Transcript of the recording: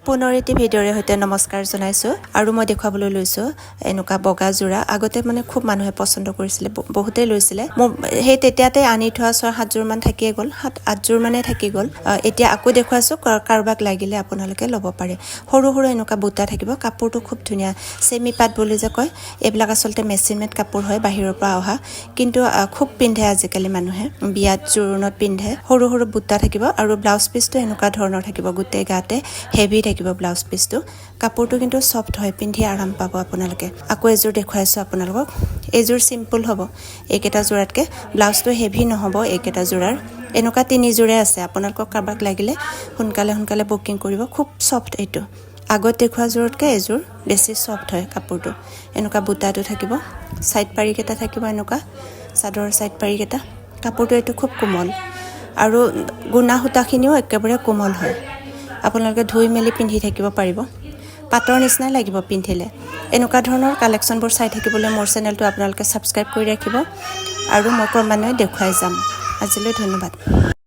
পুনৰ এটি ভিডিঅ'ৰে সৈতে নমস্কাৰ জনাইছোঁ আৰু মই দেখুৱাবলৈ লৈছোঁ এনেকুৱা বগা যোৰা আগতে মানে খুব মানুহে পচন্দ কৰিছিলে বহুতেই লৈছিলে সেই তেতিয়াতে আনি থোৱা 6-7 যোৰ মান থাকিয়ে গ'ল 7-8 যোৰ মানে থাকি গ'ল এতিয়া আকৌ দেখুৱাইছোঁ কাৰোবাক লাগিলে আপোনালোকে ল'ব পাৰে সৰু সৰু এনেকুৱা বুটা থাকিব কাপোৰটো খুব ধুনীয়া সেমি পাট বুলি যে কয় এইবিলাক আচলতে মেচিন মেড কাপোৰ হয় বাহিৰৰ পৰা অহা কিন্তু খুব পিন্ধে আজিকালি মানুহে বিয়াত জোৰোণত পিন্ধে সৰু সৰু বুটা থাকিব আৰু ব্লাউজ পিচটো এনেকুৱা ধৰণৰ থাকিব গোটেই গাতে হেভি থাকিব ব্লাউজ পিচটো কাপোৰটো কিন্তু সফট হয় পিন্ধি আৰাম পাব আপোনালোকে আকৌ এযোৰ দেখুৱাইছোঁ আপোনালোকক এযোৰ সিম্পল হ'ব এইকেইটা যোৰাতকে ব্লাউজটো হেভি নহ'ব এইকেইটা যোৰাৰ এনেকুৱা 3 যোৰে আছে আপোনালোকক কাৰোবাক লাগিলে সোনকালে বুকিং কৰিব খুব সফট এইটো আগত দেখুৱা যোৰতকে এযোৰ বেছি সফট হয় কাপোৰটো এনেকুৱা বুটাটো থাকিব সাইড পাৰি কেইটা থাকিব এনেকুৱা চাদৰ সাইড পাৰি কেইটা কাপোৰটো এইটো খুব কোমল আৰু গুণা সূতাখিনিও একেবাৰে কোমল হয় আপোনালোকে ধুই মেলি পিন্ধি থাকিব পাৰিব পাটৰ নিচিনা লাগিব পিন্ধিলে এনেকুৱা ধৰণৰ কালেকশ্যনবোৰ চাই থাকিবলৈ মোৰ চেনেলটো আপোনালোকে সাবস্ক্ৰাইব কৰি ৰাখিব আৰু মই ক্ৰমান্বয়ে দেখুৱাই যাম আজিলৈ ধন্যবাদ